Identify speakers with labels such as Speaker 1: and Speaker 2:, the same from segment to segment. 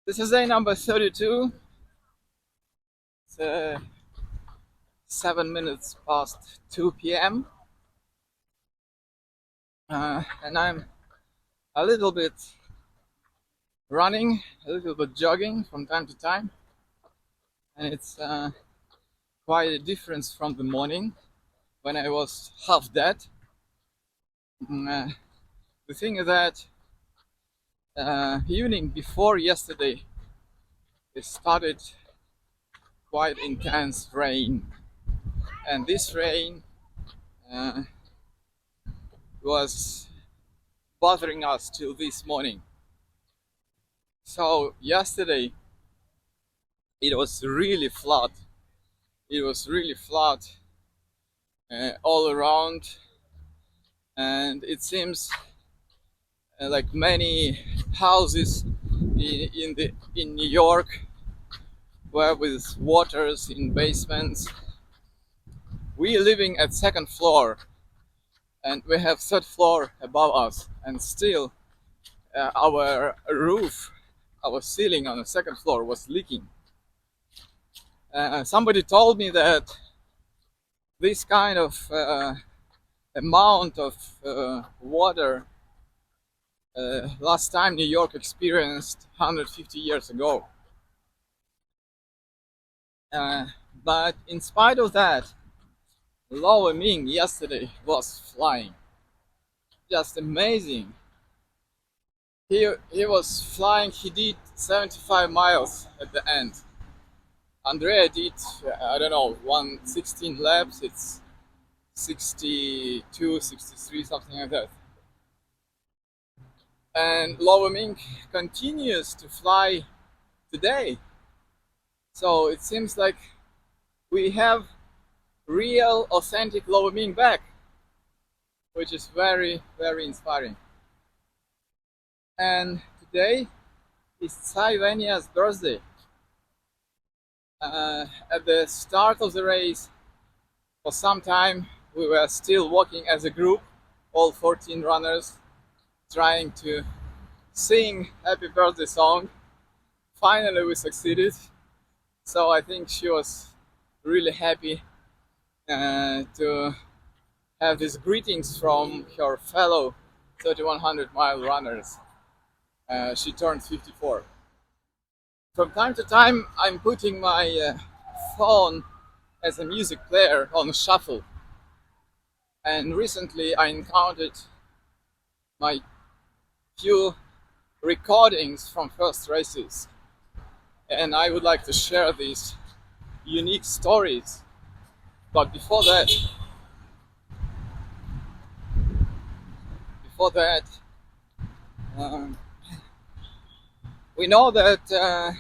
Speaker 1: This is day number 32. It's 7 minutes past 2 p.m. And I'm a little bit running, a little bit jogging from time to time. And it's quite a difference from the morning when I was half dead. The thing is that evening before yesterday, it started quite intense rain. And this rain uh, was bothering us till this morning. So yesterday it was really flood. It was really flood all around, and it seems like many houses in New York were with waters in basements. We living at second floor, and we have third floor above us, and still our roof, our ceiling on the second floor was leaking. Somebody told me that this kind of amount of water last time New York experienced 150 years ago. But in spite of that, Lo Ming yesterday was flying. Just amazing. He was flying, he did 75 miles at the end. Andrea did, I don't know, 116 laps, it's 62, 63, something like that. And Lo Ming continues to fly today. So it seems like we have real, authentic Lo Ming back, which is very, very inspiring. And today is Tsai Venia's birthday. At the start of the race, for some time, we were still walking as a group, all 14 runners, trying to sing happy birthday song. Finally, we succeeded. So I think she was really happy to have these greetings from her fellow 3100 mile runners. She turned 54. From time to time, I'm putting my phone as a music player on shuffle. And recently I encountered my few recordings from first races. And I would like to share these unique stories. But before that, we know that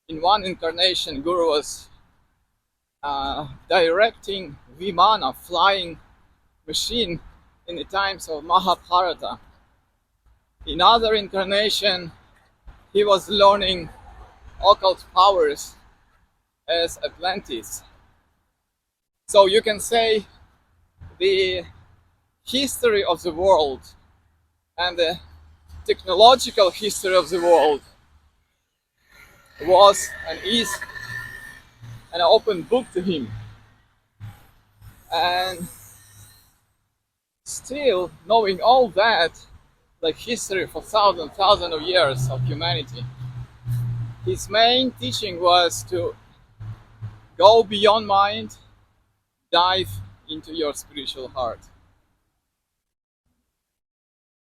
Speaker 1: in one incarnation, Guru was directing Vimana, flying machine, in the times of Mahabharata. In other incarnation, he was learning occult powers as Atlantis. So you can say the history of the world and the technological history of the world was and is an open book to him. And still, knowing all that, like history for thousands of years of humanity, his main teaching was to go beyond mind, dive into your spiritual heart.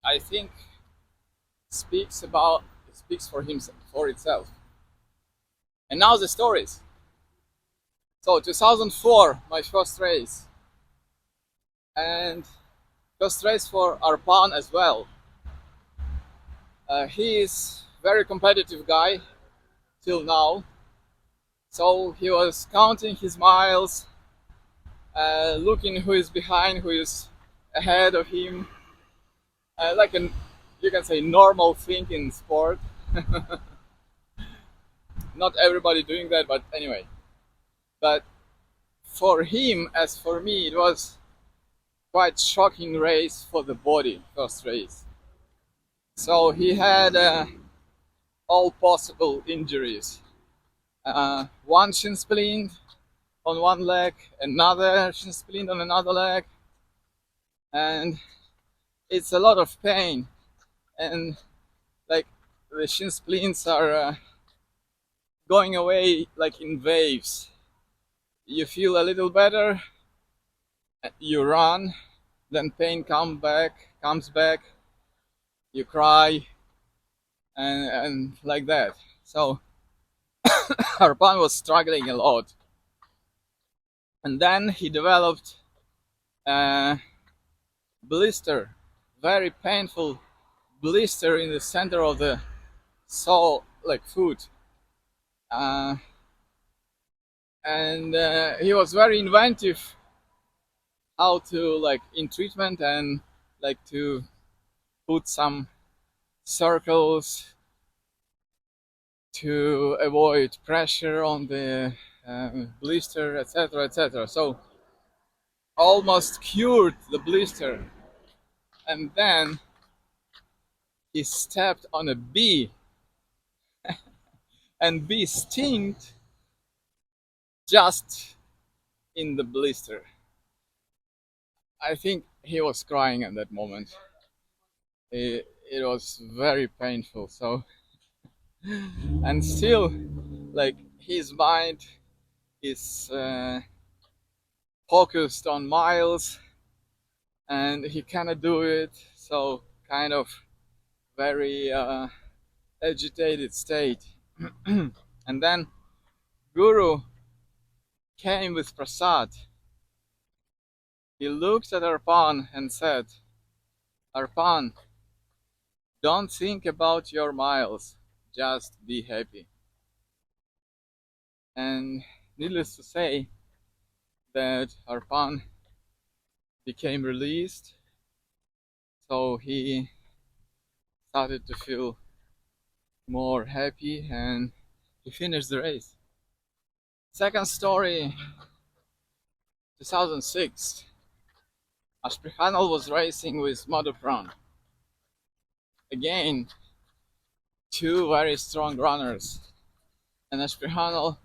Speaker 1: I think speaks for itself. And now the stories. So 2004, my first race, and first race for Arpan as well. He is very competitive guy till now. So he was counting his miles, looking who is behind, who is ahead of him, like you can say normal thing in sport. Not everybody doing that, but anyway. But for him, as for me, it was quite shocking race for the body, first race. So he had all possible injuries. One shin splint on one leg, another shin splint on another leg, and it's a lot of pain. And like the shin splints are going away like in waves. You feel a little better, you run, then pain comes back, you cry, and like that. So Harpan was struggling a lot, and then he developed a blister, very painful blister in the center of the sole, like foot, uh, and he was very inventive how to like in treatment and like to put some circles to avoid pressure on the blister, etc., etc. So almost cured the blister, and then he stepped on a bee, and bee stinged just in the blister. I think he was crying at that moment. It was very painful. So, and still, like his mind is focused on miles, and he cannot do it. So, kind of very agitated state. And then Guru came with prasad. He looked at Arpan and said, Arpan, don't think about your miles, just be happy. And needless to say, that Arpan became released, so he started to feel more happy and he finished the race. Second story, 2006. Ashprihanal was racing with Madhupran. Again, two very strong runners. And Ashprihanal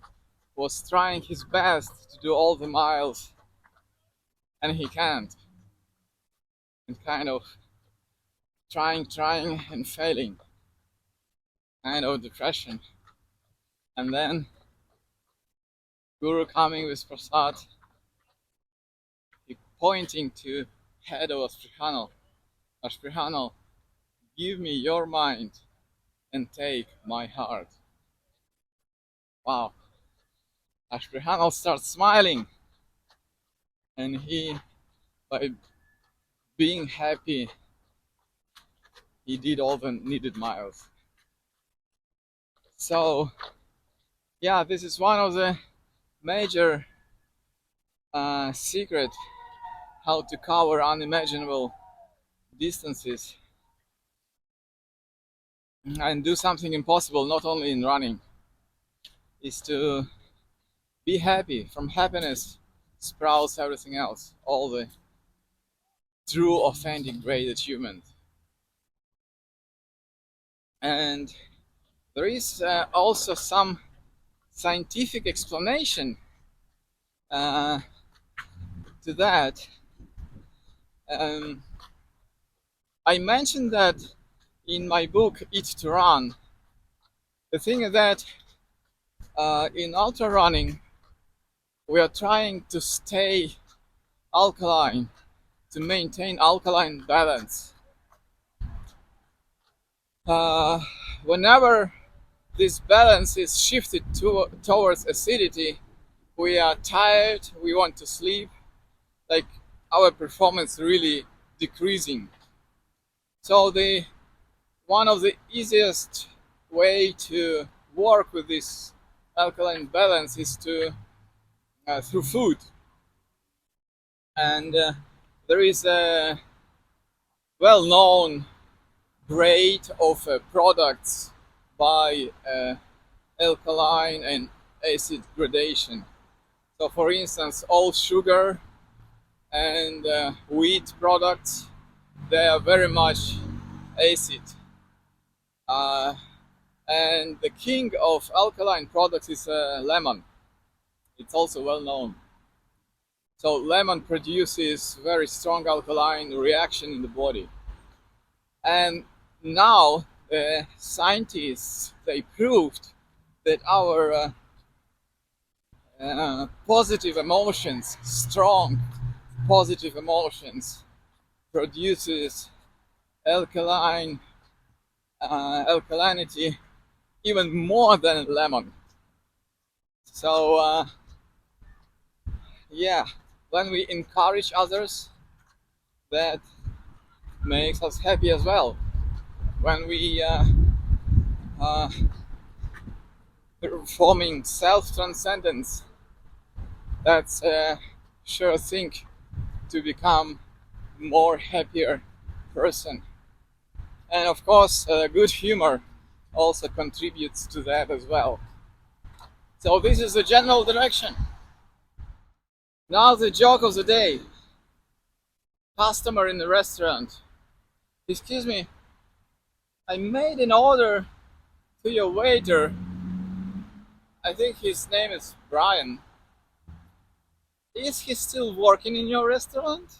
Speaker 1: was trying his best to do all the miles, and he can't. And kind of trying and failing. Kind of depression. And then Guru coming with prasad, he pointing to head of Ashprihanal. Ashprihanal, give me your mind and take my heart. Wow. Ashprihanal starts smiling, and he, by being happy, he did all the needed miles. So, yeah, this is one of the major secret how to cover unimaginable distances and do something impossible, not only in running, is to be happy. From happiness sprouts everything else, all the true, authentic, great achievement. And there is also some scientific explanation to that. I mentioned that in my book Eat to Run. The thing is that in ultra running we are trying to stay alkaline, to maintain alkaline balance. Whenever this balance is shifted towards acidity, we are tired, we want to sleep, like our performance really decreasing. So one of the easiest way to work with this alkaline balance is to through food. And there is a well-known grade of products by alkaline and acid gradation. So for instance, all sugar and wheat products, they are very much acid. And the king of alkaline products is lemon. It's also well known. So lemon produces very strong alkaline reaction in the body. And now scientists, they proved that our positive emotions, strong positive emotions, produces alkaline alkalinity even more than lemon. So yeah, when we encourage others, that makes us happy as well. When we uh, performing self-transcendence, that's a sure thing to become more happier person. And of course, good humor also contributes to that as well. So this is the general direction. Now the joke of the day. Customer in the restaurant. Excuse me, I made an order to your waiter. I think his name is Brian. Is he still working in your restaurant?